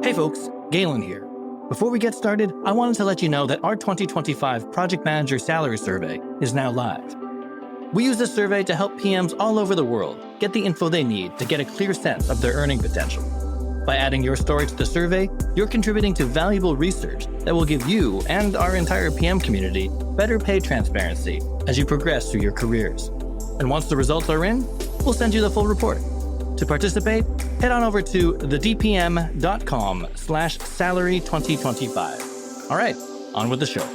Hey folks, Galen here. Before we get started, I wanted to let you know that our 2025 Project Manager Salary Survey is now live. We use this survey to help PMs all over the world get the info they need to get a clear sense of their earning potential. By adding your story to the survey, you're contributing to valuable research that will give you and our entire PM community better pay transparency as you progress through your careers. And once the results are in, we'll send you the full report. To participate, head on over to thedpm.com/salary2025. All right, on with the show.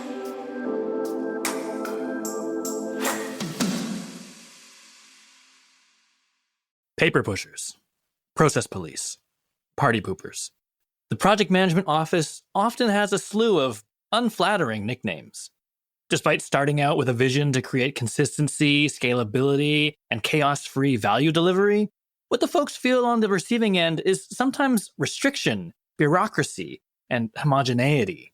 Paper pushers, process police, party poopers. The project management office often has a slew of unflattering nicknames. Despite starting out with a vision to create consistency, scalability, and chaos-free value delivery, what the folks feel on the receiving end is sometimes restriction, bureaucracy, and homogeneity.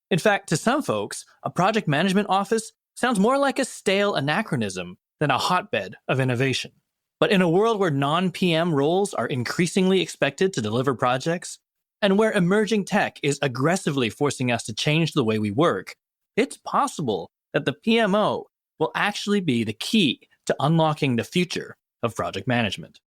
In fact, to some folks, a project management office sounds more like a stale anachronism than a hotbed of innovation. But in a world where non-PM roles are increasingly expected to deliver projects, and where emerging tech is aggressively forcing us to change the way we work, it's possible that the PMO will actually be the key to unlocking the future of project management.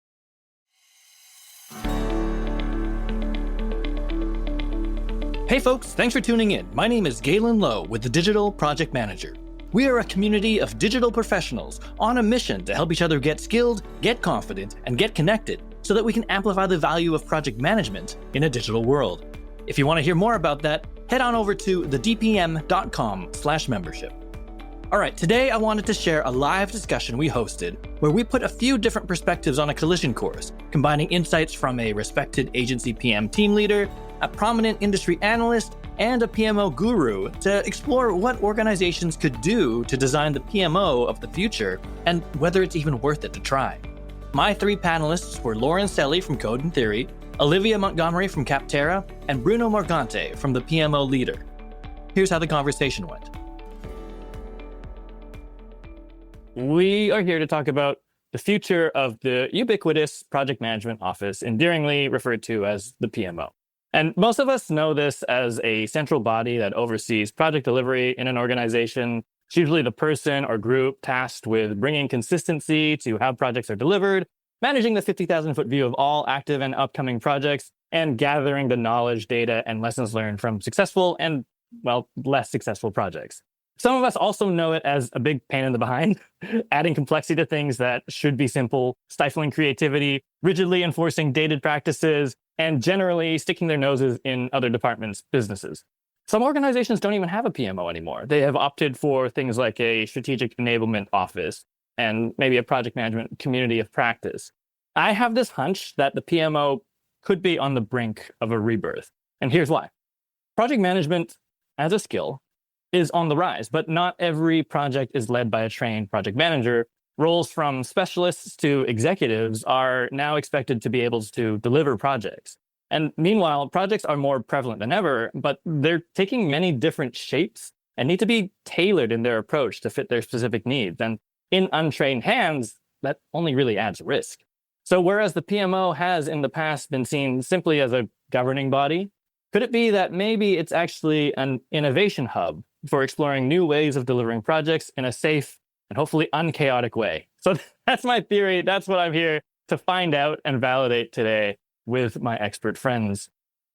Hey folks, thanks for tuning in. My name is Galen Low with the Digital Project Manager. We are a community of digital professionals on a mission to help each other get skilled, get confident, and get connected so that we can amplify the value of project management in a digital world. If you want to hear more about that, head on over to thedpm.com/membership. All right, today I wanted to share a live discussion we hosted where we put a few different perspectives on a collision course, combining insights from a respected agency PM team leader, a prominent industry analyst, and a PMO guru to explore what organizations could do to design the PMO of the future and whether it's even worth it to try. My three panelists were Lauren Selley from Code and Theory, Olivia Montgomery from Capterra, and Bruno Morgante from the PMO Leader. Here's how the conversation went. We are here to talk about the future of the ubiquitous project management office, endearingly referred to as the PMO. And most of us know this as a central body that oversees project delivery in an organization. It's usually the person or group tasked with bringing consistency to how projects are delivered, managing the 50,000-foot view of all active and upcoming projects, and gathering the knowledge, data, and lessons learned from successful and, well, less successful projects. Some of us also know it as a big pain in the behind, adding complexity to things that should be simple, stifling creativity, rigidly enforcing dated practices, and generally sticking their noses in other departments' businesses. Some organizations don't even have a PMO anymore. They have opted for things like a strategic enablement office and maybe a project management community of practice. I have this hunch that the PMO could be on the brink of a rebirth. And here's why. Project management as a skill is on the rise, but not every project is led by a trained project manager. Roles from specialists to executives are now expected to be able to deliver projects. And meanwhile, projects are more prevalent than ever, but they're taking many different shapes and need to be tailored in their approach to fit their specific needs. And in untrained hands, that only really adds risk. So whereas the PMO has in the past been seen simply as a governing body, could it be that maybe it's actually an innovation hub for exploring new ways of delivering projects in a safe and hopefully unchaotic way? So that's my theory. That's what I'm here to find out and validate today with my expert friends.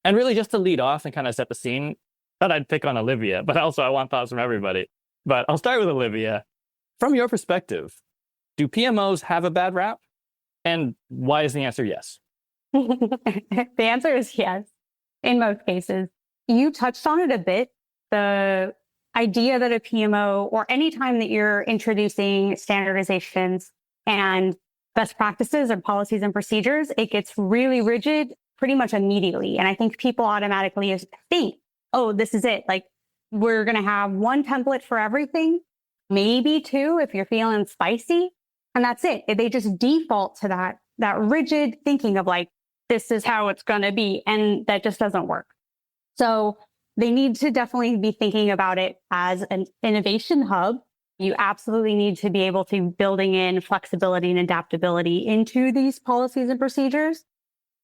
And really just to lead off and kind of set the scene, thought I'd pick on Olivia, but also I want thoughts from everybody. But I'll start with Olivia. From your perspective, do PMOs have a bad rap? And why is the answer yes? The answer is yes, in most cases. You touched on it a bit. The idea that a PMO, or any time that you're introducing standardizations and best practices or policies and procedures, it gets really rigid pretty much immediately. And I think people automatically think, oh, this is it. Like, we're going to have one template for everything, maybe two if you're feeling spicy. And that's it. They just default to that rigid thinking of like, this is how it's going to be. And that just doesn't work. So they need to definitely be thinking about it as an innovation hub. You absolutely need to be able to building in flexibility and adaptability into these policies and procedures.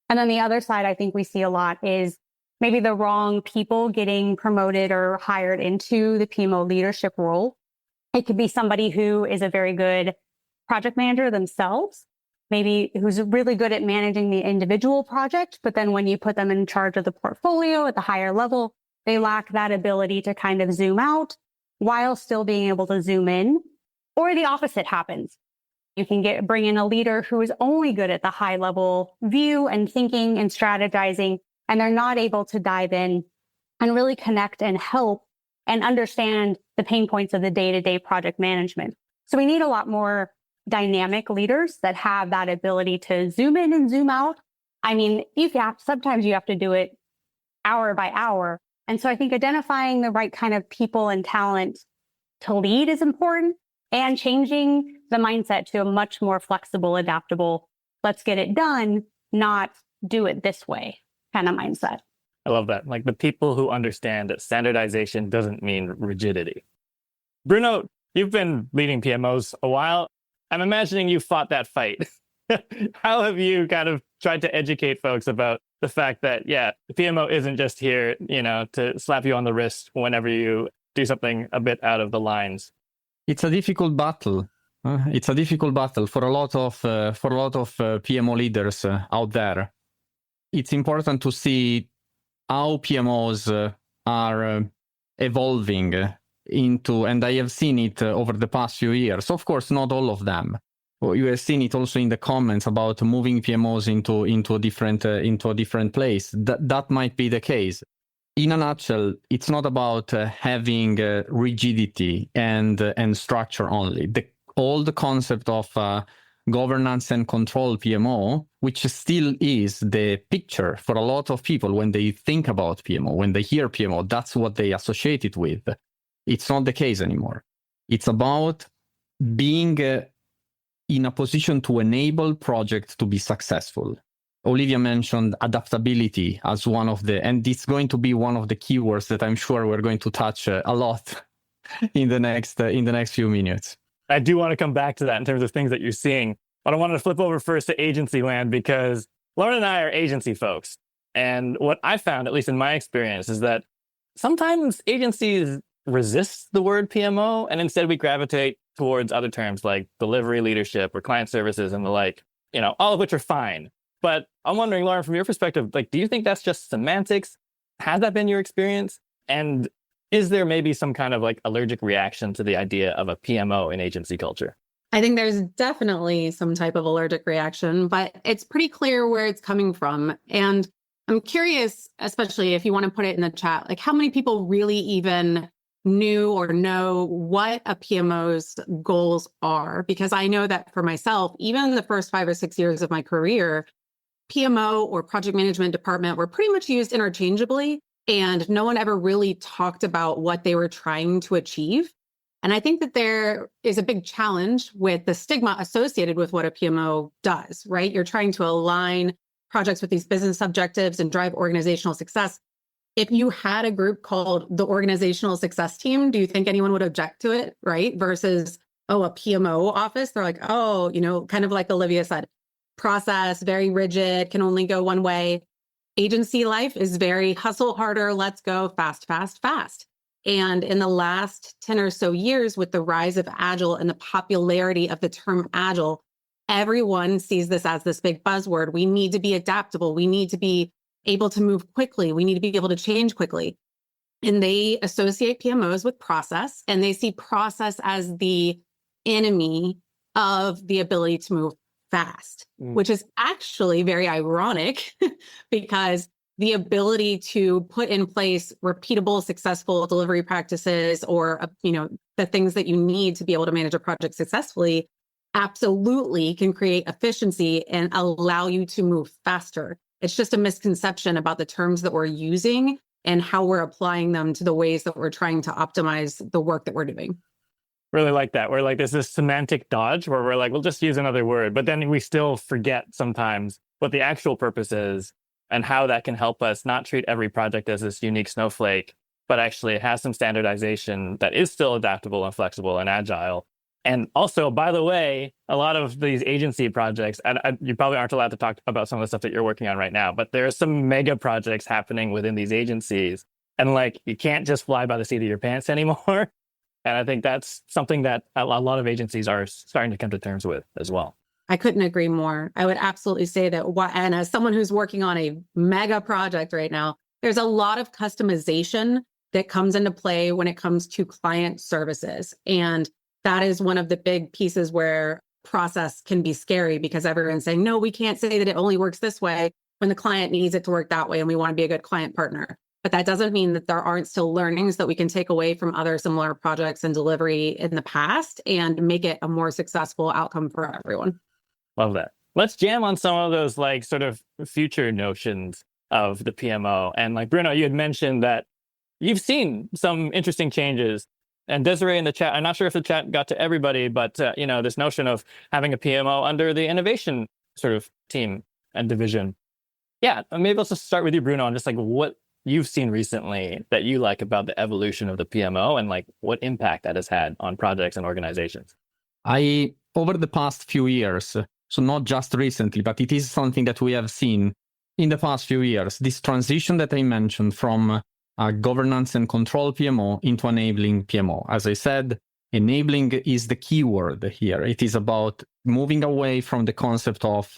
And then the other side I think we see a lot is maybe the wrong people getting promoted or hired into the PMO leadership role. It could be somebody who is a very good project manager themselves, maybe who's really good at managing the individual project, but then when you put them in charge of the portfolio at the higher level, they lack that ability to kind of zoom out while still being able to zoom in. Or the opposite happens. You can bring in a leader who is only good at the high level view and thinking and strategizing, and they're not able to dive in and really connect and help and understand the pain points of the day-to-day project management. So we need a lot more dynamic leaders that have that ability to zoom in and zoom out. I mean, sometimes you have to do it hour by hour. And so I think identifying the right kind of people and talent to lead is important, and changing the mindset to a much more flexible, adaptable, let's get it done, not do it this way kind of mindset. I love that. Like the people who understand that standardization doesn't mean rigidity. Bruno, you've been leading PMOs a while. I'm imagining you fought that fight. How have you kind of tried to educate folks about the fact that, the PMO isn't just here, to slap you on the wrist whenever you do something a bit out of the lines? It's a difficult battle. It's a difficult battle for a lot of PMO leaders out there. It's important to see how PMOs are evolving into, and I have seen it over the past few years. Of course, not all of them. Well, you have seen it also in the comments about moving PMOs into a different place. That might be the case. In a nutshell, it's not about having rigidity and structure only. The old concept of governance and control PMO, which still is the picture for a lot of people when they think about PMO, when they hear PMO, that's what they associate it with. It's not the case anymore. It's about being in a position to enable projects to be successful. Olivia mentioned adaptability as one of and it's going to be one of the keywords that I'm sure we're going to touch a lot in the next few minutes. I do want to come back to that in terms of things that you're seeing, but I want to flip over first to agency land because Lauren and I are agency folks. And what I found, at least in my experience, is that sometimes agencies resist the word PMO and instead we gravitate towards other terms like delivery leadership or client services and the like, all of which are fine. But I'm wondering, Lauren, from your perspective, do you think that's just semantics? Has that been your experience? And is there maybe some kind of allergic reaction to the idea of a PMO in agency culture? I think there's definitely some type of allergic reaction, but it's pretty clear where it's coming from. And I'm curious, especially if you want to put it in the chat, how many people really even knew or know what a PMO's goals are? Because I know that for myself, even in the first 5 or 6 years of my career, PMO or project management department were pretty much used interchangeably, and no one ever really talked about what they were trying to achieve. And I think that there is a big challenge with the stigma associated with what a PMO does, right? You're trying to align projects with these business objectives and drive organizational success. If you had a group called the organizational success team, do you think anyone would object to it, right? Versus, a PMO office, they're like, kind of like Olivia said, process, very rigid, can only go one way. Agency life is very hustle harder, let's go fast, fast, fast. And in the last 10 or so years, with the rise of Agile and the popularity of the term Agile, everyone sees this as this big buzzword. We need to be adaptable. We need to be able to move quickly. We need to be able to change quickly. And they associate PMOs with process, and they see process as the enemy of the ability to move fast, which is actually very ironic because the ability to put in place repeatable, successful delivery practices or, the things that you need to be able to manage a project successfully absolutely can create efficiency and allow you to move faster. It's just a misconception about the terms that we're using and how we're applying them to the ways that we're trying to optimize the work that we're doing. Really like that. We're there's this semantic dodge where we're we'll just use another word, but then we still forget sometimes what the actual purpose is and how that can help us not treat every project as this unique snowflake, but actually it has some standardization that is still adaptable and flexible and agile. And also, by the way, a lot of these agency projects, and you probably aren't allowed to talk about some of the stuff that you're working on right now, but there are some mega projects happening within these agencies. And like, you can't just fly by the seat of your pants anymore. And I think that's something that a lot of agencies are starting to come to terms with as well. I couldn't agree more. I would absolutely say that, and as someone who's working on a mega project right now, there's a lot of customization that comes into play when it comes to client services. And that is one of the big pieces where process can be scary because everyone's saying, no, we can't say that it only works this way when the client needs it to work that way and we want to be a good client partner. But that doesn't mean that there aren't still learnings that we can take away from other similar projects and delivery in the past and make it a more successful outcome for everyone. Love that. Let's jam on some of those like sort of future notions of the PMO. And like Bruno, you had mentioned that you've seen some interesting changes. And Desiree in the chat, I'm not sure if the chat got to everybody, but this notion of having a PMO under the innovation sort of team and division. Yeah, maybe let's just start with you, Bruno, on just like what you've seen recently that you like about the evolution of the PMO and like what impact that has had on projects and organizations. Over the past few years, so not just recently, but it is something that we have seen in the past few years, this transition that I mentioned from a governance and control PMO into enabling PMO. As I said, enabling is the key word here. It is about moving away from the concept of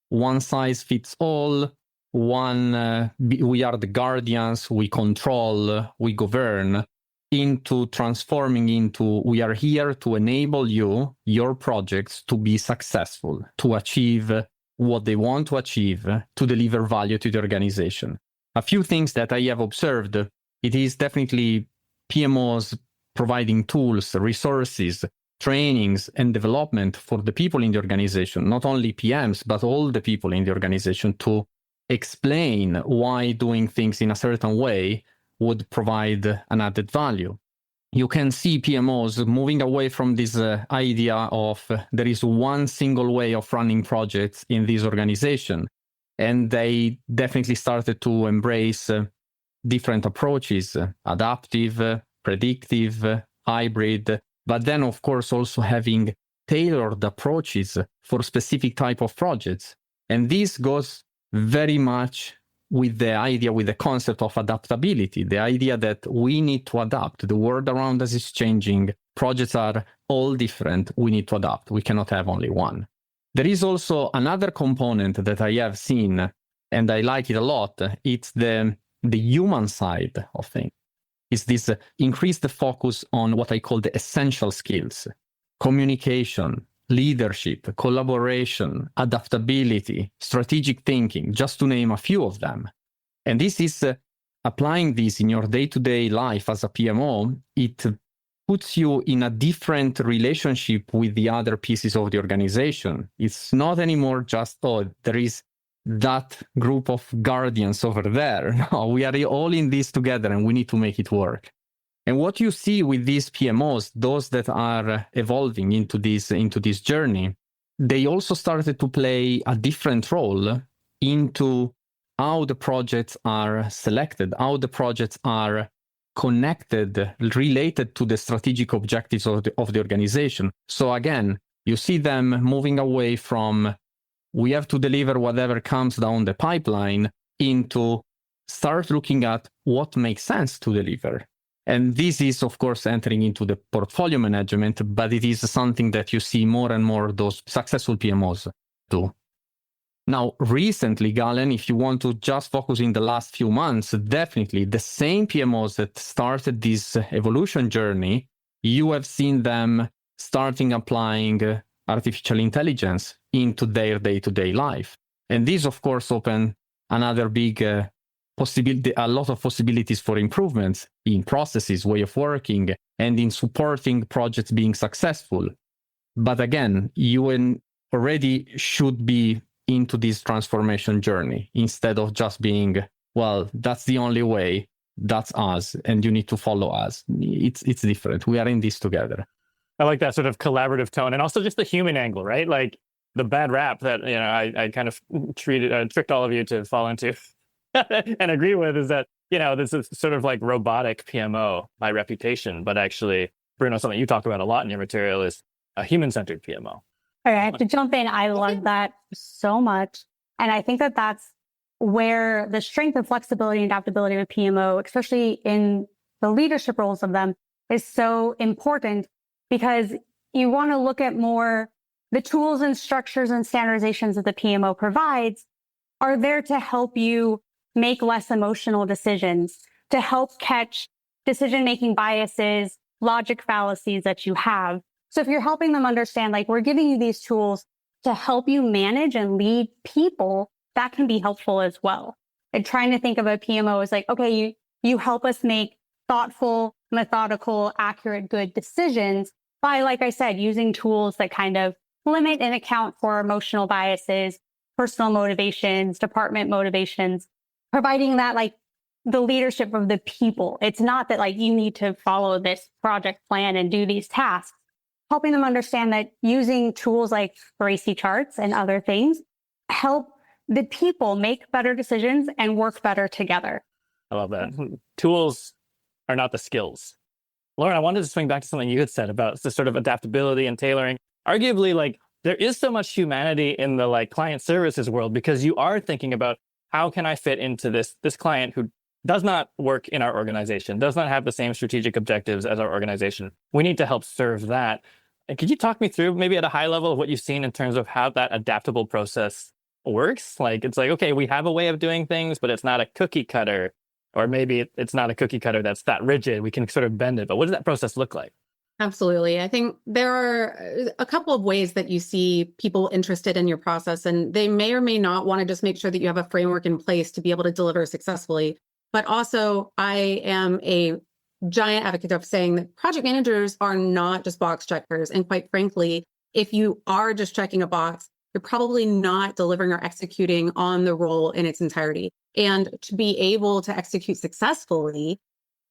one size fits all, we are the guardians, we control, we govern, into transforming into we are here to enable you, your projects, to be successful, to achieve what they want to achieve, to deliver value to the organization. A few things that I have observed, it is definitely PMOs providing tools, resources, trainings, and development for the people in the organization, not only PMs, but all the people in the organization to explain why doing things in a certain way would provide an added value. You can see PMOs moving away from this idea of there is one single way of running projects in this organization. And they definitely started to embrace different approaches, adaptive, predictive, hybrid, but then of course also having tailored approaches for specific type of projects. And this goes very much with the idea, with the concept of adaptability, the idea that we need to adapt. The world around us is changing. Projects are all different. We need to adapt. We cannot have only one. There is also another component that I have seen, and I like it a lot. It's the human side of things. It's this increased focus on what I call the essential skills: communication, leadership, collaboration, adaptability, strategic thinking, just to name a few of them. And this is applying this in your day-to-day life as a PMO. It puts you in a different relationship with the other pieces of the organization. It's not anymore just, there is that group of guardians over there. No, we are all in this together and we need to make it work. And what you see with these PMOs, those that are evolving into this journey, they also started to play a different role into how the projects are selected, how the projects are connected, related to the strategic objectives of the organization. So again, you see them moving away from we have to deliver whatever comes down the pipeline into start looking at what makes sense to deliver. And this is, of course, entering into the portfolio management, but it is something that you see more and more those successful PMOs do. Now, recently, Galen, if you want to just focus in the last few months, definitely the same PMOs that started this evolution journey, you have seen them starting applying artificial intelligence into their day-to-day life. And this, of course, opened another big possibility, a lot of possibilities for improvements in processes, way of working, and in supporting projects being successful. But again, you already should be into this transformation journey instead of just being, well, that's the only way, that's us, and you need to follow us. It's different. We are in this together. I like that sort of collaborative tone, and also just the human angle, right? Like the bad rap that I kind of tricked all of you to fall into and agree with is that this is sort of like robotic PMO by reputation, but actually, Bruno, something you talk about a lot in your material is a human-centered PMO? All right, I have to jump in. I love that so much. And I think that that's where the strength and flexibility and adaptability of a PMO, especially in the leadership roles of them, is so important, because you want to look at more the tools and structures and standardizations that the PMO provides are there to help you make less emotional decisions, to help catch decision-making biases, logic fallacies that you have. So if you're helping them understand, like, we're giving you these tools to help you manage and lead people, that can be helpful as well. And trying to think of a PMO as like, okay, you help us make thoughtful, methodical, accurate, good decisions by, like I said, using tools that kind of limit and account for emotional biases, personal motivations, department motivations, providing that, like, the leadership of the people. It's not that, like, you need to follow this project plan and do these tasks. Helping them understand that using tools like 3C charts and other things help the people make better decisions and work better together. I love that. Tools are not the skills. Lauren, I wanted to swing back to something you had said about the sort of adaptability and tailoring. Arguably, like, there is so much humanity in the, like, client services world, because you are thinking about, how can I fit into this client who does not work in our organization, does not have the same strategic objectives as our organization. We need to help serve that. And could you talk me through, maybe at a high level, of what you've seen in terms of how that adaptable process works? Like, it's like, okay, we have a way of doing things, but it's not a cookie cutter, or maybe it's not a cookie cutter that's that rigid. We can sort of bend it, but what does that process look like? Absolutely. I think there are a couple of ways that you see people interested in your process, and they may or may not want to just make sure that you have a framework in place to be able to deliver successfully. But also, I am a giant advocate of saying that project managers are not just box checkers. And quite frankly, if you are just checking a box, you're probably not delivering or executing on the role in its entirety. And to be able to execute successfully,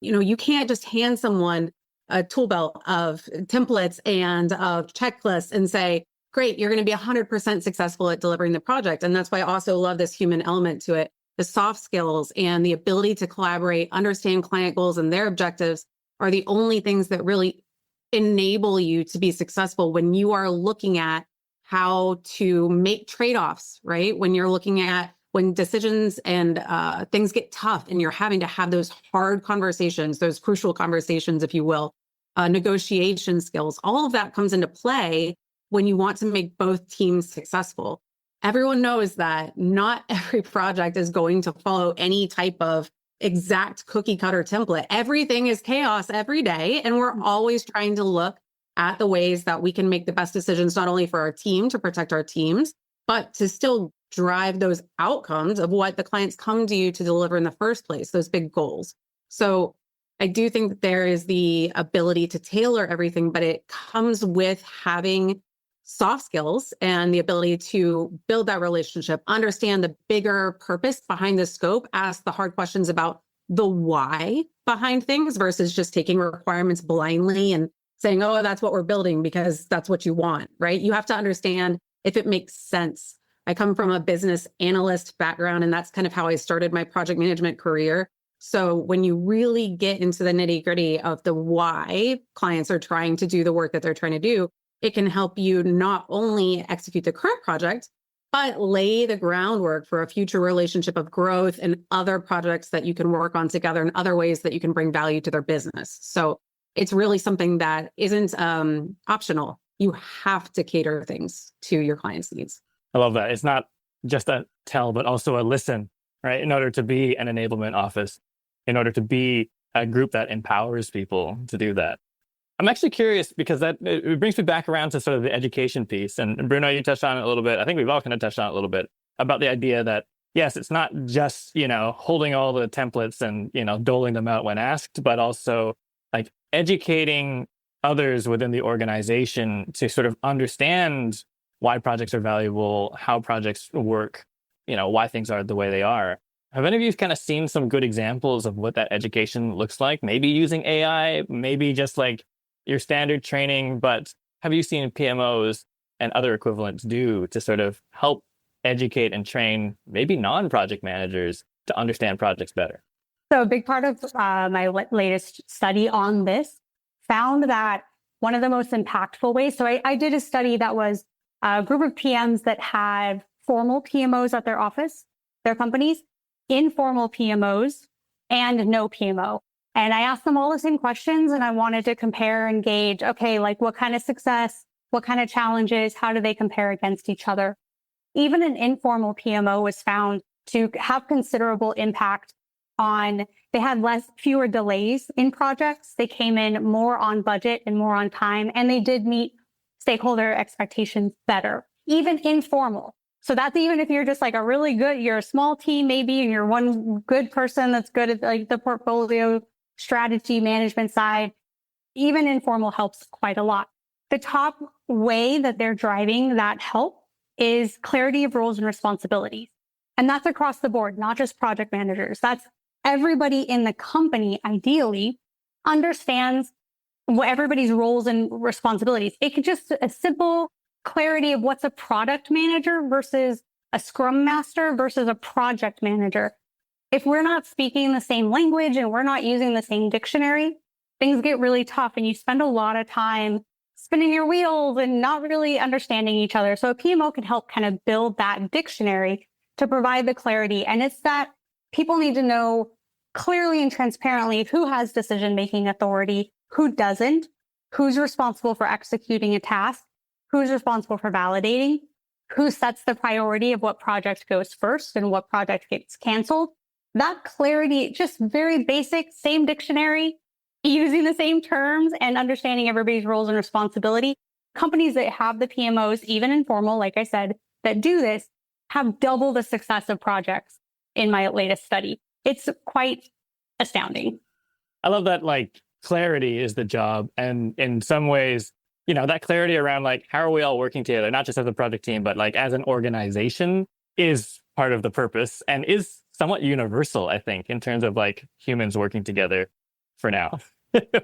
you can't just hand someone a tool belt of templates and of checklists and say, great, you're going to be 100% successful at delivering the project. And that's why I also love this human element to it. The soft skills and the ability to collaborate, understand client goals and their objectives are the only things that really enable you to be successful when you are looking at how to make trade-offs, right? When you're looking at when decisions and things get tough and you're having to have those hard conversations, those crucial conversations, if you will, negotiation skills, all of that comes into play when you want to make both teams successful. Everyone knows that not every project is going to follow any type of exact cookie cutter template. Everything is chaos every day. And we're always trying to look at the ways that we can make the best decisions, not only for our team to protect our teams, but to still drive those outcomes of what the clients come to you to deliver in the first place, those big goals. So I do think that there is the ability to tailor everything, but it comes with having soft skills and the ability to build that relationship, understand the bigger purpose behind the scope, ask the hard questions about the why behind things versus just taking requirements blindly and saying, oh, that's what we're building because that's what you want, right? You have to understand if it makes sense. I come from a business analyst background, and that's kind of how I started my project management career. So when you really get into the nitty-gritty of the why clients are trying to do the work that they're trying to do, it can help you not only execute the current project, but lay the groundwork for a future relationship of growth and other projects that you can work on together and other ways that you can bring value to their business. So it's really something that isn't optional. You have to cater things to your clients' needs. I love that. It's not just a tell, but also a listen, right? In order to be an enablement office, in order to be a group that empowers people to do that. I'm actually curious because it brings me back around to sort of the education piece. And Bruno, you touched on it a little bit. I think we've all kind of touched on it a little bit about the idea that, yes, it's not just, holding all the templates and, doling them out when asked, but also like educating others within the organization to sort of understand why projects are valuable, how projects work, why things are the way they are. Have any of you kind of seen some good examples of what that education looks like? Maybe using AI, maybe just like your standard training, but have you seen PMOs and other equivalents do to sort of help educate and train maybe non-project managers to understand projects better? So a big part of my latest study on this found that one of the most impactful ways. So I did a study that was a group of PMs that had formal PMOs at their office, their companies, informal PMOs, and no PMO. And I asked them all the same questions, and I wanted to compare and gauge, okay, like what kind of success, what kind of challenges, how do they compare against each other? Even an informal PMO was found to have considerable impact on, they had fewer delays in projects. They came in more on budget and more on time, and they did meet stakeholder expectations better, even informal. So that's even if you're just like you're a small team maybe, and you're one good person that's good at like the portfolio strategy management side, even informal helps quite a lot. The top way that they're driving that help is clarity of roles and responsibilities. And that's across the board, not just project managers. That's everybody in the company, ideally, understands what everybody's roles and responsibilities. It could just a simple clarity of what's a product manager versus a scrum master versus a project manager. If we're not speaking the same language and we're not using the same dictionary, things get really tough, and you spend a lot of time spinning your wheels and not really understanding each other. So a PMO can help kind of build that dictionary to provide the clarity. And it's that people need to know clearly and transparently who has decision-making authority, who doesn't, who's responsible for executing a task, who's responsible for validating, who sets the priority of what project goes first and what project gets canceled. That clarity, just very basic, same dictionary, using the same terms and understanding everybody's roles and responsibility. Companies that have the PMOs, even informal, like I said, that do this, have double the success of projects in my latest study. It's quite astounding. I love that, like, clarity is the job. And in some ways, you know, that clarity around like, how are we all working together, not just as a project team, but like as an organization, is part of the purpose and is somewhat universal, I think, in terms of like humans working together for now.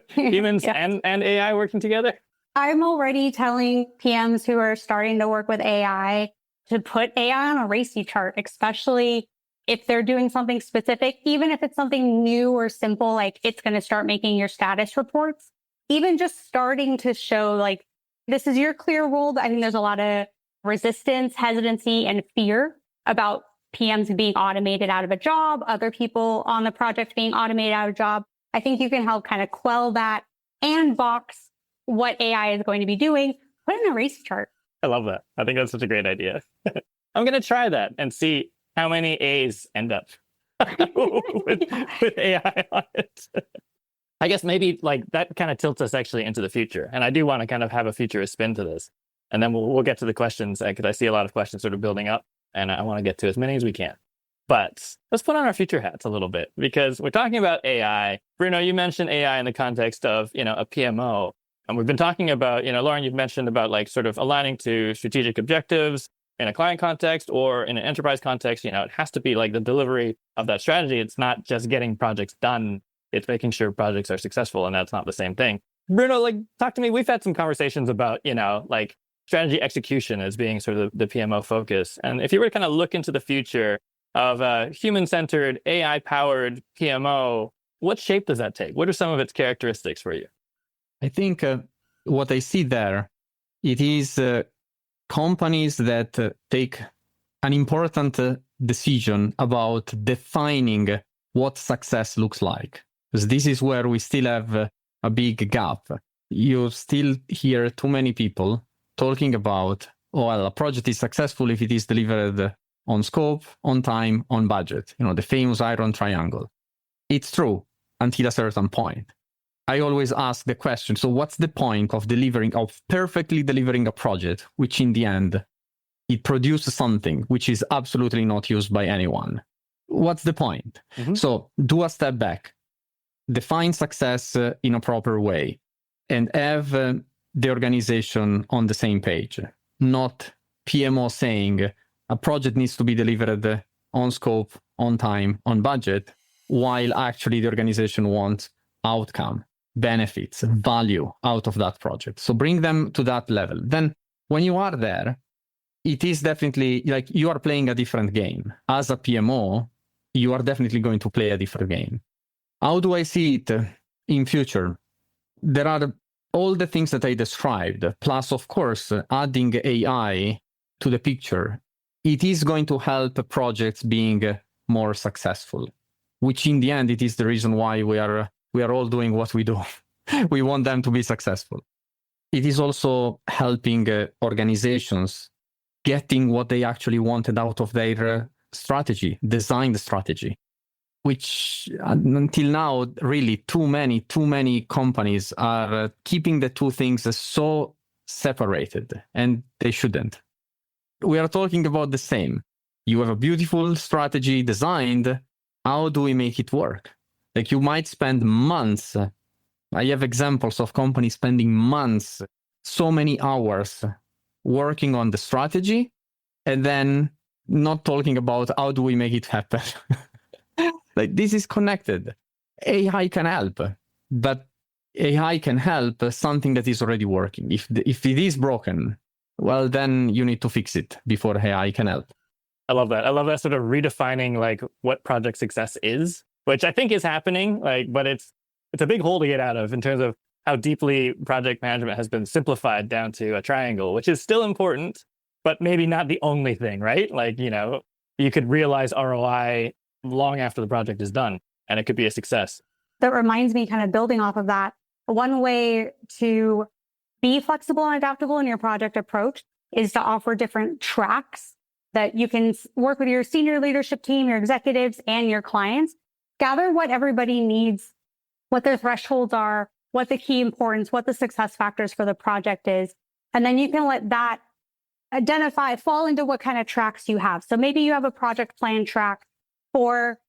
Humans and AI working together. I'm already telling PMs who are starting to work with AI to put AI on a RACI chart, especially if they're doing something specific, even if it's something new or simple, like it's going to start making your status reports, even just starting to show like, this is your clear role. I think there's a lot of resistance, hesitancy, and fear about PMs being automated out of a job, other people on the project being automated out of a job. I think you can help kind of quell that and box what AI is going to be doing. Put it in a RACI chart. I love that. I think that's such a great idea. I'm going to try that and see how many A's end up with AI on it. I guess maybe like that kind of tilts us actually into the future. And I do want to kind of have a futurist spin to this. And then we'll get to the questions, because I see a lot of questions sort of building up, and I want to get to as many as we can. But let's put on our future hats a little bit, because we're talking about AI. Bruno, you mentioned AI in the context of, you know, a PMO. And we've been talking about, you know, Lauren, you've mentioned about like sort of aligning to strategic objectives in a client context or in an enterprise context. You know, it has to be like the delivery of that strategy. It's not just getting projects done. It's making sure projects are successful, and that's not the same thing. Bruno, like, talk to me. We've had some conversations about, you know, like strategy execution as being sort of the PMO focus. And if you were to kind of look into the future of a human-centered, AI-powered PMO, what shape does that take? What are some of its characteristics for you? I think what I see there, it is companies that take an important decision about defining what success looks like. Because this is where we still have a big gap. You still hear too many people talking about, oh, well, a project is successful if it is delivered on scope, on time, on budget. You know, the famous iron triangle. It's true until a certain point. I always ask the question, so what's the point of perfectly delivering a project, which in the end, it produces something which is absolutely not used by anyone? What's the point? Mm-hmm. So do a step back, define success in a proper way, and have the organization on the same page, not PMO saying a project needs to be delivered on scope, on time, on budget, while actually the organization wants outcome, benefits, value out of that project. So bring them to that level. Then when you are there, it is definitely like you are playing a different game. As a PMO, you are definitely going to play a different game. How do I see it in future? There are all the things that I described, plus, of course, adding AI to the picture, it is going to help projects being more successful, which in the end, it is the reason why we are all doing what we do. We want them to be successful. It is also helping organizations getting what they actually wanted out of their strategy, design the strategy, which until now, really too many companies are keeping the two things so separated, and they shouldn't. We are talking about the same. You have a beautiful strategy designed. How do we make it work? Like, you might spend months. I have examples of companies spending months, so many hours working on the strategy, and then not talking about how do we make it happen. Like, this is connected. AI can help, but AI can help something that is already working. If it is broken, well, then you need to fix it before AI can help. I love that. I love that sort of redefining like what project success is, which I think is happening, like, but it's a big hole to get out of in terms of how deeply project management has been simplified down to a triangle, which is still important, but maybe not the only thing, right? Like, you could realize ROI long after the project is done, and it could be a success. That reminds me, kind of building off of that, one way to be flexible and adaptable in your project approach is to offer different tracks that you can work with your senior leadership team, your executives, and your clients. Gather what everybody needs, what their thresholds are, what the key importance, what the success factors for the project is. And then you can let that fall into what kind of tracks you have. So maybe you have a project plan track for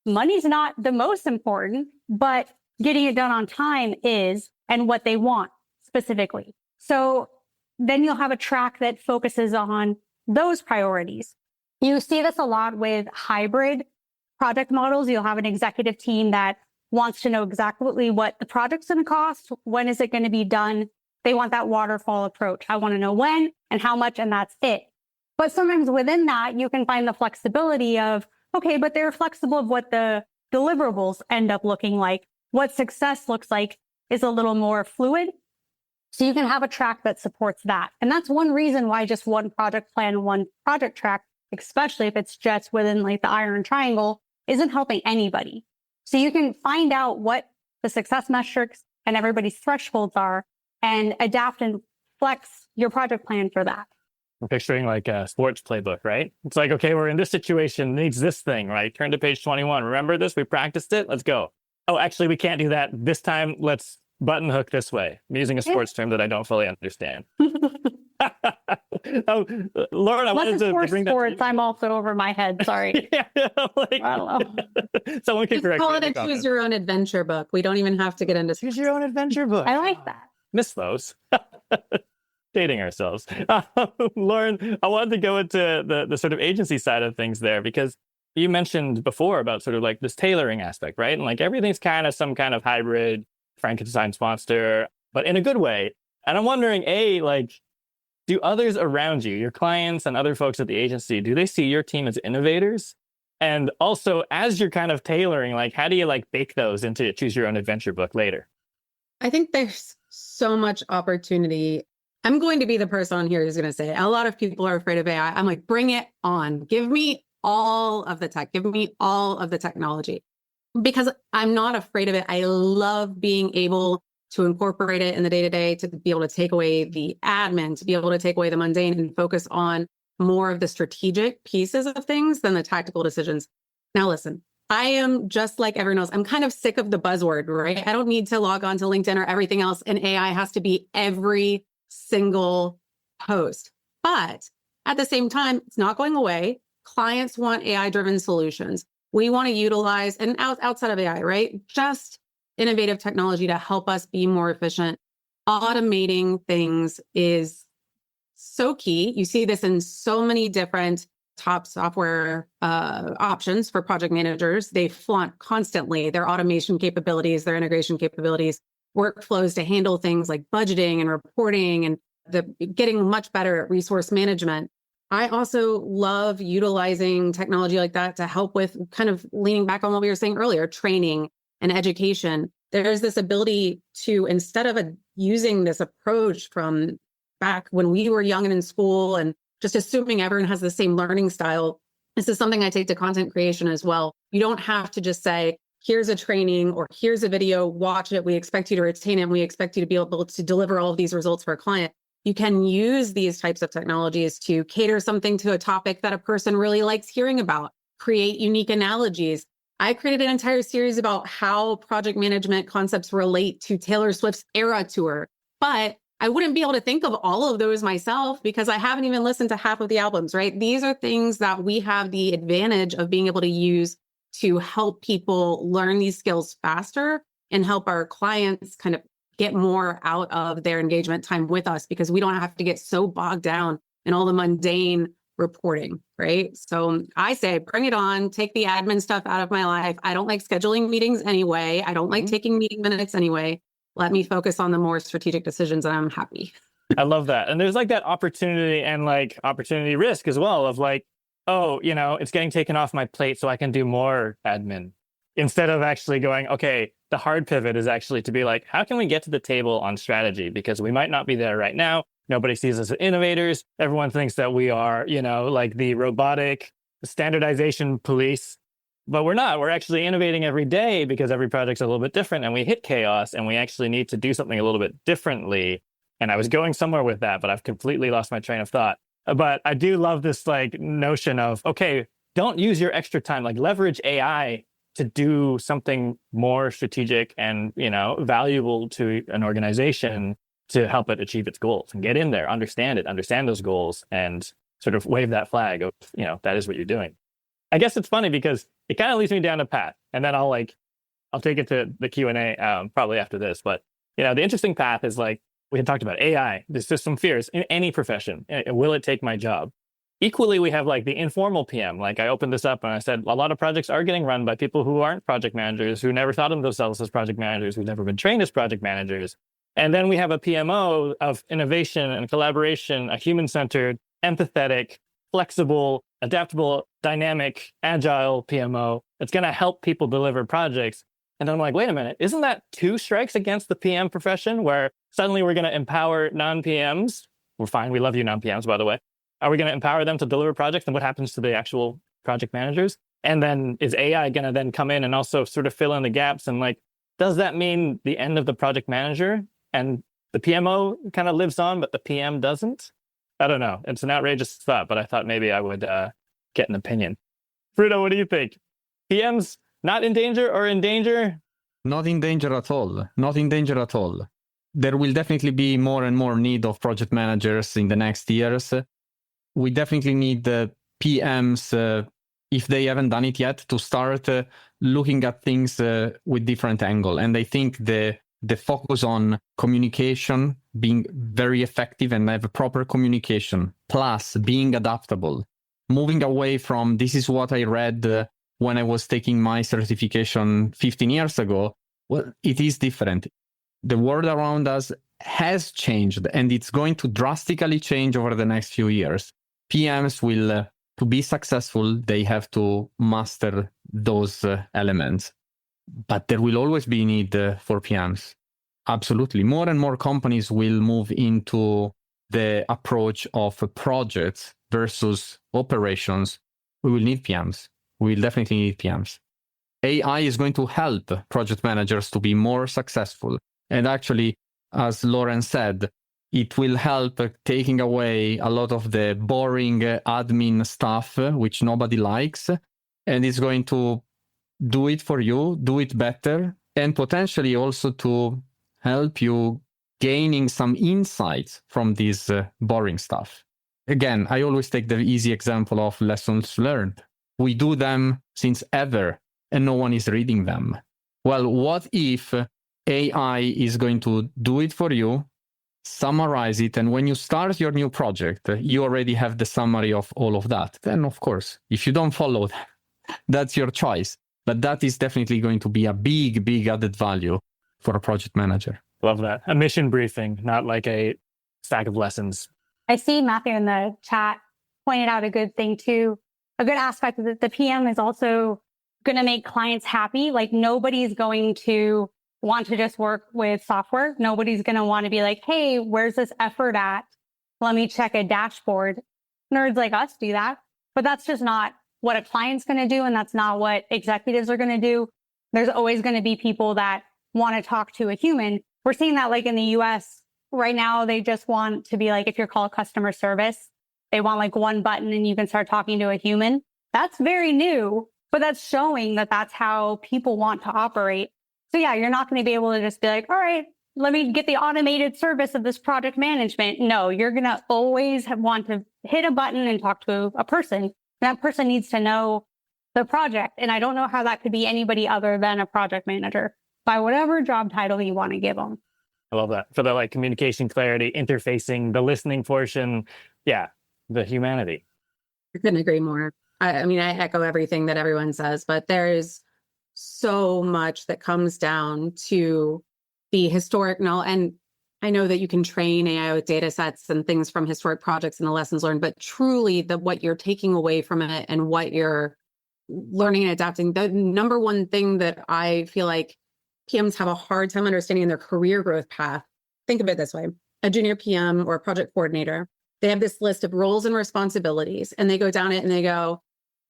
money's not the most important, but getting it done on time is, and what they want specifically. So then you'll have a track that focuses on those priorities. You see this a lot with hybrid project models. You'll have an executive team that wants to know exactly what the project's going to cost, when is it going to be done. They want that waterfall approach. I want to know when and how much, and that's it. But sometimes within that, you can find the flexibility of, okay, but they're flexible of what the deliverables end up looking like. What success looks like is a little more fluid. So you can have a track that supports that. And that's one reason why just one project plan, one project track, especially if it's just within like the iron triangle, isn't helping anybody. So you can find out what the success metrics and everybody's thresholds are and adapt and flex your project plan for that. I'm picturing like a sports playbook, right? It's like, okay, we're in this situation, needs this thing, right? Turn to page 21. Remember this? We practiced it. Let's go. Oh, actually, we can't do that this time. Let's button hook this way. I'm using a sports term that I don't fully understand. Oh, Lauren, I wanted to bring that. Sports, I'm also over my head. Sorry. Yeah, like, I don't know. Someone can correct me. Call it a choose your own adventure book. We don't even have to get into choose your own adventure book. I like that. Miss those. Dating ourselves. Lauren, I wanted to go into the sort of agency side of things there, because you mentioned before about sort of like this tailoring aspect, right? And like everything's kind of some kind of hybrid Frankenstein monster, but in a good way. And I'm wondering, like, do others around you, your clients and other folks at the agency, do they see your team as innovators? And also, as you're kind of tailoring, like, how do you like bake those into a choose your own adventure book later? I think there's so much opportunity. I'm going to be the person on here who's going to say, a lot of people are afraid of AI. I'm like, bring it on. Give me all of the tech. Give me all of the technology, because I'm not afraid of it. I love being able to incorporate it in the day-to-day, to be able to take away the admin, to be able to take away the mundane and focus on more of the strategic pieces of things than the tactical decisions. Now, listen, I am just like everyone else. I'm kind of sick of the buzzword, right? I don't need to log on to LinkedIn or everything else, and AI has to be every single post. But at the same time, it's not going away. Clients want AI-driven solutions. We want to utilize, and outside of AI, right? Just innovative technology to help us be more efficient. Automating things is so key. You see this in so many different top software options for project managers. They flaunt constantly their automation capabilities, their integration capabilities, workflows to handle things like budgeting and reporting, and getting much better at resource management. I also love utilizing technology like that to help with kind of leaning back on what we were saying earlier, training and education. there's this ability to, instead of using this approach from back when we were young and in school and just assuming everyone has the same learning style, this is something I take to content creation as well. You don't have to just say, here's a training or here's a video, watch it. We expect you to retain it. And we expect you to be able to deliver all of these results for a client. You can use these types of technologies to cater something to a topic that a person really likes hearing about, create unique analogies. I created an entire series about how project management concepts relate to Taylor Swift's Era Tour, but I wouldn't be able to think of all of those myself because I haven't even listened to half of the albums, right? These are things that we have the advantage of being able to use to help people learn these skills faster and help our clients kind of get more out of their engagement time with us because we don't have to get so bogged down in all the mundane reporting, right? So I say, bring it on, take the admin stuff out of my life. I don't like scheduling meetings anyway. I don't like taking meeting minutes anyway. Let me focus on the more strategic decisions and I'm happy. I love that. And there's like that opportunity and like opportunity risk as well of like, oh, it's getting taken off my plate so I can do more admin instead of actually going, okay, the hard pivot is actually to be like, how can we get to the table on strategy? Because we might not be there right now. Nobody sees us as innovators. Everyone thinks that we are, like the robotic standardization police, but we're not. We're actually innovating every day because every project's a little bit different and we hit chaos and we actually need to do something a little bit differently. And I was going somewhere with that, but I've completely lost my train of thought. But I do love this like notion of, okay, don't use your extra time, like leverage AI to do something more strategic and, valuable to an organization to help it achieve its goals and get in there, understand those goals and sort of wave that flag of, that is what you're doing. I guess it's funny because it kind of leads me down a path and then I'll take it to the Q&A probably after this. But, the interesting path is like, we had talked about AI. There's just some fears in any profession. Will it take my job? Equally, we have like the informal PM. Like I opened this up and I said, a lot of projects are getting run by people who aren't project managers, who never thought of themselves as project managers, who've never been trained as project managers. And then we have a PMO of innovation and collaboration, a human-centered, empathetic, flexible, adaptable, dynamic, agile PMO. It's going to help people deliver projects. And I'm like, wait a minute, isn't that two strikes against the PM profession where suddenly we're going to empower non-PMs? We're fine. We love you, non-PMs, by the way. Are we going to empower them to deliver projects? And what happens to the actual project managers? And then is AI going to then come in and also sort of fill in the gaps? And like, does that mean the end of the project manager and the PMO kind of lives on, but the PM doesn't? I don't know. It's an outrageous thought, but I thought maybe I would get an opinion. Bruno, what do you think? PMs not in danger or in danger? Not in danger at all. Not in danger at all. There will definitely be more and more need of project managers in the next years. We definitely need the PMs, if they haven't done it yet, to start looking at things with different angle. And I think the focus on communication, being very effective and have a proper communication, plus being adaptable, moving away from this is what I read when I was taking my certification 15 years ago. Well, it is different. The world around us has changed and it's going to drastically change over the next few years. PMs will, to be successful, they have to master those elements. But there will always be need for PMs. Absolutely. More and more companies will move into the approach of projects versus operations. We will need PMs. We will definitely need PMs. AI is going to help project managers to be more successful. And actually, as Lauren said, it will help taking away a lot of the boring admin stuff, which nobody likes. And it's going to do it for you, do it better, and potentially also to help you gaining some insights from this boring stuff. Again, I always take the easy example of lessons learned. We do them since ever, and no one is reading them. Well, what if AI is going to do it for you, summarize it, and when you start your new project, you already have the summary of all of that? Then, of course, if you don't follow that, that's your choice. But that is definitely going to be a big, big added value for a project manager. Love that. A mission briefing, not like a stack of lessons. I see Matthew in the chat pointed out a good thing too. A good aspect of the PM is also going to make clients happy. Like nobody's going to want to just work with software. Nobody's going to want to be like, hey, where's this effort at? Let me check a dashboard. Nerds like us do that, but that's just not what a client's going to do. And that's not what executives are going to do. There's always going to be people that want to talk to a human. We're seeing that like in the US right now, they just want to be like, if you're called customer service, they want like one button and you can start talking to a human. That's very new, but that's showing that that's how people want to operate. So yeah, you're not going to be able to just be like, all right, let me get the automated service of this project management. No, you're going to always want to hit a button and talk to a person. That person needs to know the project. And I don't know how that could be anybody other than a project manager by whatever job title you want to give them. I love that. For the like communication clarity, interfacing, the listening portion. Yeah, the humanity. I couldn't agree more. I mean, I echo everything that everyone says, but there's so much that comes down to the historic knowledge. And I know that you can train AI with data sets and things from historic projects and the lessons learned, but truly what you're taking away from it and what you're learning and adapting, the number one thing that I feel like PMs have a hard time understanding in their career growth path. Think of it this way. A junior PM or a project coordinator, they have this list of roles and responsibilities, and they go down it and they go,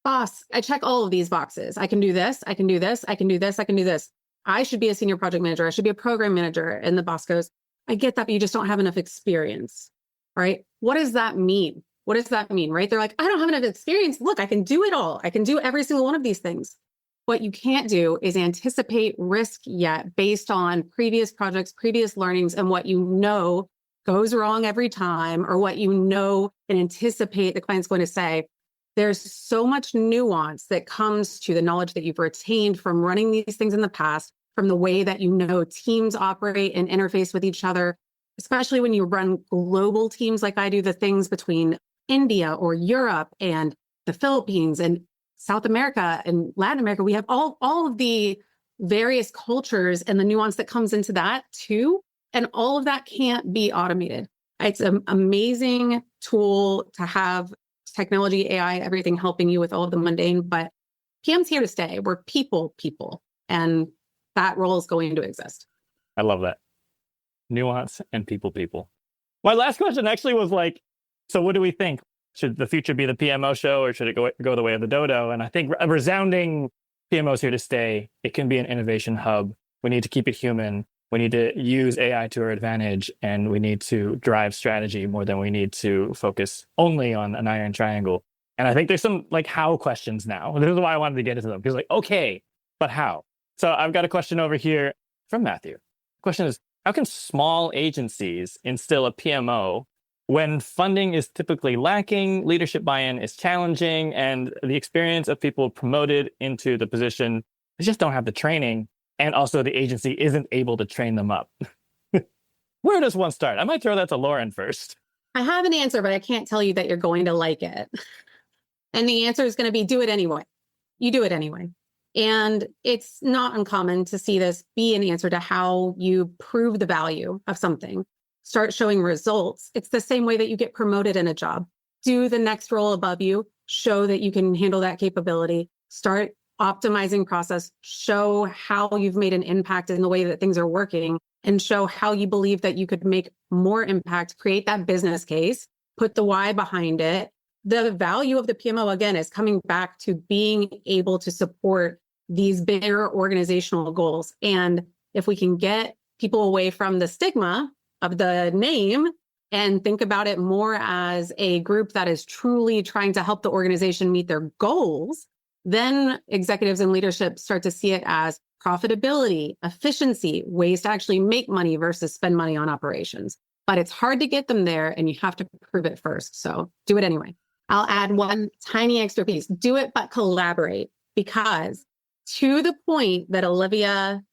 boss, I check all of these boxes. I can do this. I can do this. I can do this. I can do this. I should be a senior project manager. I should be a program manager. And the boss goes, I get that, but you just don't have enough experience. All right. What does that mean? What does that mean? Right? They're like, I don't have enough experience. Look, I can do it all. I can do every single one of these things. What you can't do is anticipate risk yet based on previous projects, previous learnings, and what you know goes wrong every time, or what you know and anticipate the client's going to say. There's so much nuance that comes to the knowledge that you've retained from running these things in the past, from the way that you know teams operate and interface with each other, especially when you run global teams like I do, the things between India or Europe and the Philippines and South America and Latin America. We have all of the various cultures and the nuance that comes into that too. And all of that can't be automated. It's an amazing tool to have, technology, AI, everything helping you with all of the mundane, but PM's here to stay. We're people, and that role is going to exist. I love that. Nuance and people. My last question actually was like, so what do we think? Should the future be the PMO show, or should it go the way of the dodo? And I think a resounding PMO's here to stay. It can be an innovation hub. We need to keep it human. We need to use AI to our advantage, and we need to drive strategy more than we need to focus only on an iron triangle. And I think there's some like how questions now. This is why I wanted to get into them, because like, okay, but how? So I've got a question over here from Matthew. The question is, how can small agencies instill a PMO when funding is typically lacking, leadership buy-in is challenging, and the experience of people promoted into the position, they just don't have the training? And also the agency isn't able to train them up. Where does one start? I might throw that to Lauren first. I have an answer, but I can't tell you that you're going to like it. And the answer is going to be do it anyway. You do it anyway. And it's not uncommon to see this be an answer to how you prove the value of something. Start showing results. It's the same way that you get promoted in a job. Do the next role above you. Show that you can handle that capability. Start optimizing process, show how you've made an impact in the way that things are working, and show how you believe that you could make more impact, create that business case, put the why behind it. The value of the PMO, again, is coming back to being able to support these bigger organizational goals. And if we can get people away from the stigma of the name and think about it more as a group that is truly trying to help the organization meet their goals, then executives and leadership start to see it as profitability, efficiency, ways to actually make money versus spend money on operations. But it's hard to get them there, and you have to prove it first. So do it anyway. I'll add one tiny extra piece. Do it, but collaborate. Because to the point that Olivia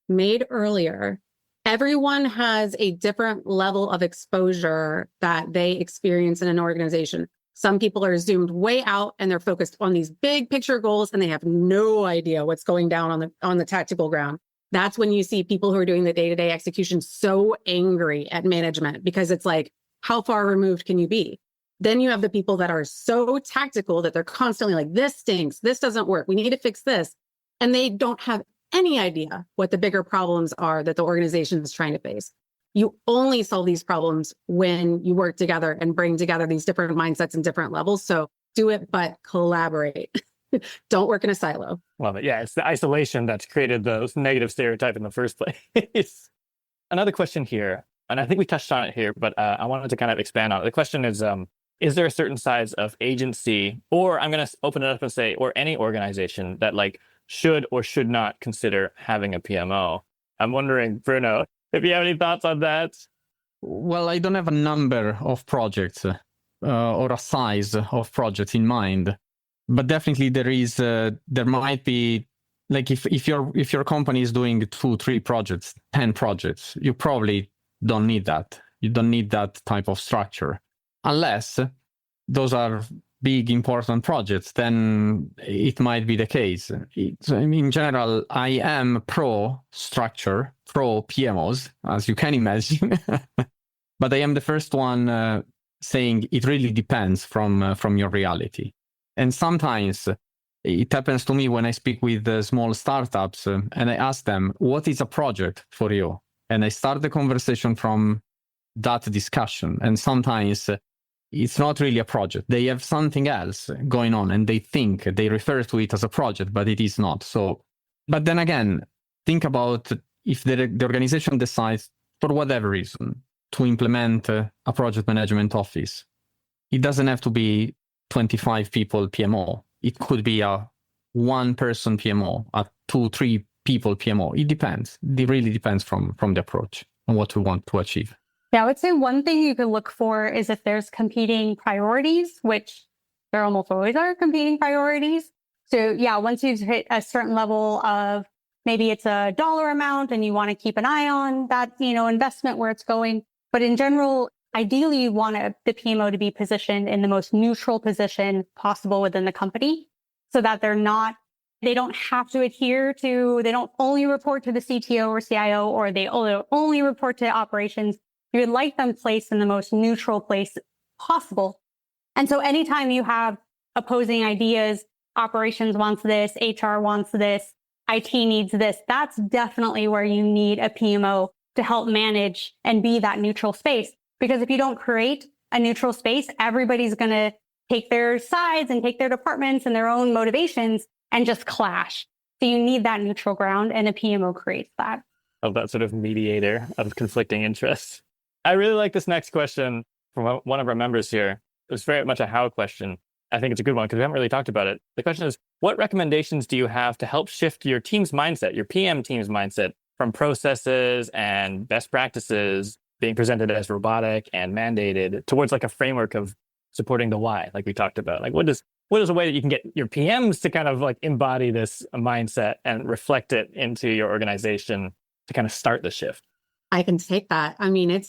made earlier, everyone has a different level of exposure that they experience in an organization. Some people are zoomed way out and they're focused on these big picture goals, and they have no idea what's going down on the tactical ground. That's when you see people who are doing the day-to-day execution so angry at management, because it's like, how far removed can you be? Then you have the people that are so tactical that they're constantly like, this stinks, this doesn't work, we need to fix this. And they don't have any idea what the bigger problems are that the organization is trying to face. You only solve these problems when you work together and bring together these different mindsets and different levels. So do it, but collaborate. Don't work in a silo. Love it. Yeah, it's the isolation that's created those negative stereotype in the first place. Another question here, and I think we touched on it here, but I wanted to kind of expand on it. The question is there a certain size of agency, or I'm going to open it up and say, or any organization that like should or should not consider having a PMO? I'm wondering, Bruno, if you have any thoughts on that? Well, I don't have a number of projects or a size of projects in mind, but definitely there might be, like if your company is doing 2, 3 projects, 10 projects, you probably don't need that. You don't need that type of structure. Unless those are big, important projects, then it might be the case. In general, I am pro structure, pro PMOs, as you can imagine. But I am the first one saying it really depends from your reality. And sometimes it happens to me when I speak with small startups and I ask them, what is a project for you? And I start the conversation from that discussion. And sometimes it's not really a project. They have something else going on and they refer to it as a project, but it is not. So, but then again, think about if the organization decides for whatever reason to implement a project management office. It doesn't have to be 25 people PMO. It could be a 1-person PMO, a 2-3 people PMO. It depends. It really depends from the approach and what we want to achieve. Yeah, I would say one thing you could look for is if there's competing priorities, which there almost always are competing priorities. So yeah, once you've hit a certain level of maybe it's a dollar amount and you want to keep an eye on that, investment where it's going. But in general, ideally, you want the PMO to be positioned in the most neutral position possible within the company so that they don't have to they don't only report to the CTO or CIO, or they only report to operations. You would like them placed in the most neutral place possible. And so anytime you have opposing ideas, operations wants this, HR wants this, IT needs this, that's definitely where you need a PMO to help manage and be that neutral space. Because if you don't create a neutral space, everybody's going to take their sides and take their departments and their own motivations and just clash. So you need that neutral ground, and a PMO creates that. Of that sort of mediator of conflicting interests. I really like this next question from one of our members here. It was very much a how question. I think it's a good one because we haven't really talked about it. The question is, what recommendations do you have to help shift your team's mindset, your PM team's mindset, from processes and best practices being presented as robotic and mandated towards like a framework of supporting the why, like we talked about? Like what is a way that you can get your PMs to kind of like embody this mindset and reflect it into your organization to kind of start the shift? I can take that. I mean,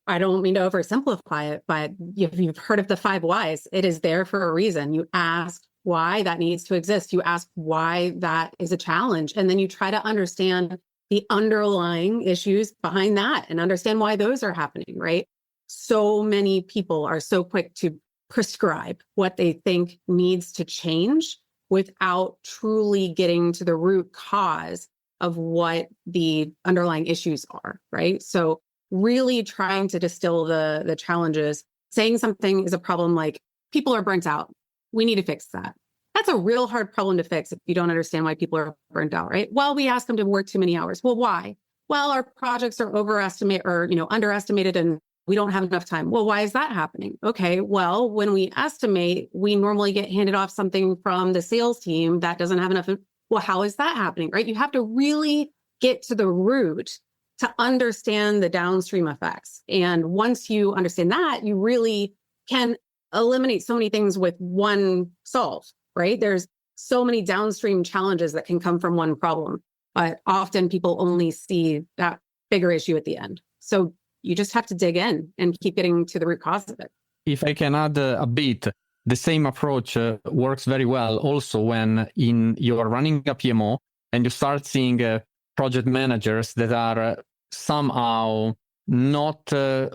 I don't mean to oversimplify it, but if you've heard of the 5 whys, it is there for a reason. You ask why that needs to exist. You ask why that is a challenge. And then you try to understand the underlying issues behind that and understand why those are happening, right? So many people are so quick to prescribe what they think needs to change without truly getting to the root cause of what the underlying issues are, right? So really trying to distill the challenges, saying something is a problem like people are burnt out. We need to fix that. That's a real hard problem to fix if you don't understand why people are burnt out, right? Well, we ask them to work too many hours. Well, why? Well, our projects are underestimated and we don't have enough time. Well, why is that happening? Okay, well, when we estimate, we normally get handed off something from the sales team that doesn't have enough. Well, how is that happening, right? You have to really get to the root to understand the downstream effects. And once you understand that, you really can eliminate so many things with one solve, right? There's so many downstream challenges that can come from one problem, but often people only see that bigger issue at the end. So you just have to dig in and keep getting to the root cause of it. If I can add a bit, the same approach works very well also when you're running a PMO and you start seeing project managers that are somehow not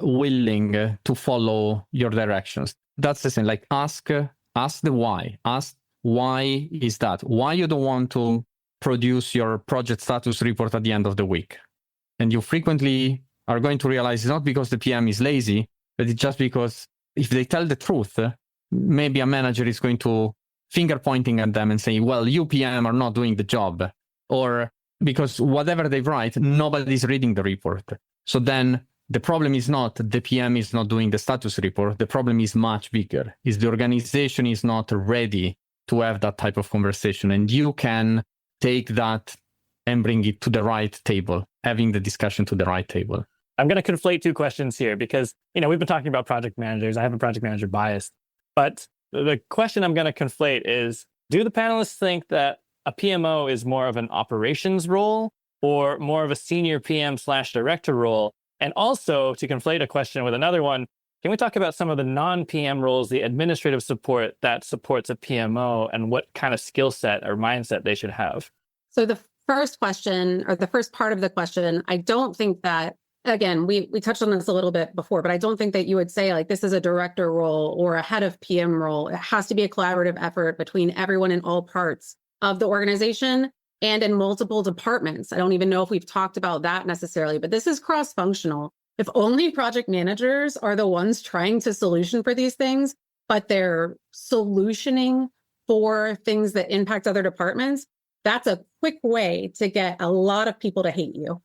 willing to follow your directions. That's the same. Like ask the why. Ask why is that? Why you don't want to produce your project status report at the end of the week. And you frequently are going to realize it's not because the PM is lazy, but it's just because if they tell the truth, maybe a manager is going to finger pointing at them and say, well, you PM are not doing the job. Or because whatever they write, nobody's reading the report. So then the problem is not the PM is not doing the status report. The problem is much bigger. Is the organization is not ready to have that type of conversation. And you can take that and bring it to the right table, having the discussion to the right table. I'm going to conflate two questions here because, we've been talking about project managers. I have a project manager bias. But the question I'm going to conflate is, do the panelists think that a PMO is more of an operations role or more of a senior PM/director role? And also, to conflate a question with another one, can we talk about some of the non-PM roles, the administrative support that supports a PMO, and what kind of skill set or mindset they should have? So the first question, or the first part of the question, I don't think that, again, we touched on this a little bit before, but I don't think that you would say like this is a director role or a head of PM role. It has to be a collaborative effort between everyone in all parts of the organization and in multiple departments. I don't even know if we've talked about that necessarily, but this is cross-functional. If only project managers are the ones trying to solution for these things, but they're solutioning for things that impact other departments, that's a quick way to get a lot of people to hate you,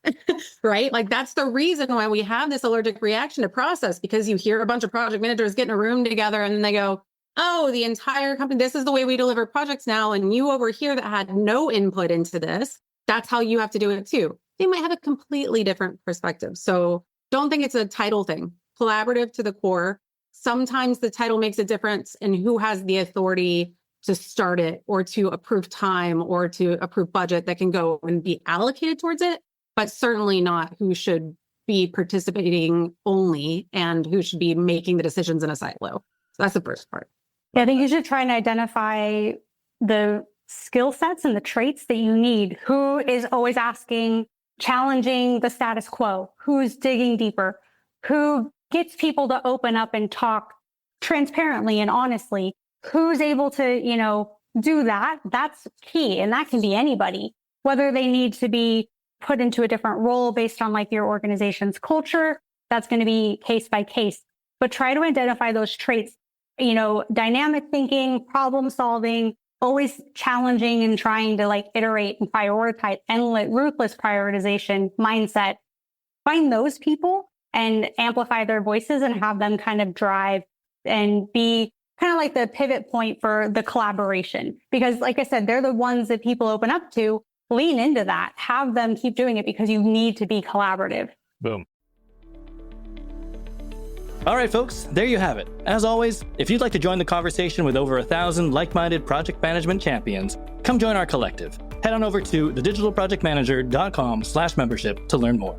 right? Like that's the reason why we have this allergic reaction to process, because you hear a bunch of project managers get in a room together and then they go, oh, the entire company, this is the way we deliver projects now. And you over here that had no input into this, that's how you have to do it too. They might have a completely different perspective. So don't think it's a title thing. Collaborative to the core. Sometimes the title makes a difference in who has the authority to start it or to approve time or to approve budget that can go and be allocated towards it, but certainly not who should be participating only and who should be making the decisions in a silo. So that's the first part. Yeah, I think you should try and identify the skill sets and the traits that you need. Who is always asking, challenging the status quo? Who's digging deeper? Who gets people to open up and talk transparently and honestly? Who's able to, do that? That's key. And that can be anybody, whether they need to be put into a different role based on like your organization's culture. That's going to be case by case, but try to identify those traits, dynamic thinking, problem solving, always challenging and trying to like iterate and prioritize, endless, ruthless prioritization mindset. Find those people and amplify their voices and have them kind of drive and be kind of like the pivot point for the collaboration. Because like I said, they're the ones that people open up to. Lean into that. Have them keep doing it because you need to be collaborative. Boom. All right, folks, there you have it. As always, if you'd like to join the conversation with over 1,000 like-minded project management champions, come join our collective. Head on over to thedigitalprojectmanager.com/membership to learn more.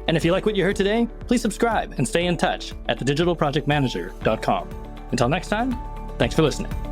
And if you like what you heard today, please subscribe and stay in touch at thedigitalprojectmanager.com. Until next time, thanks for listening.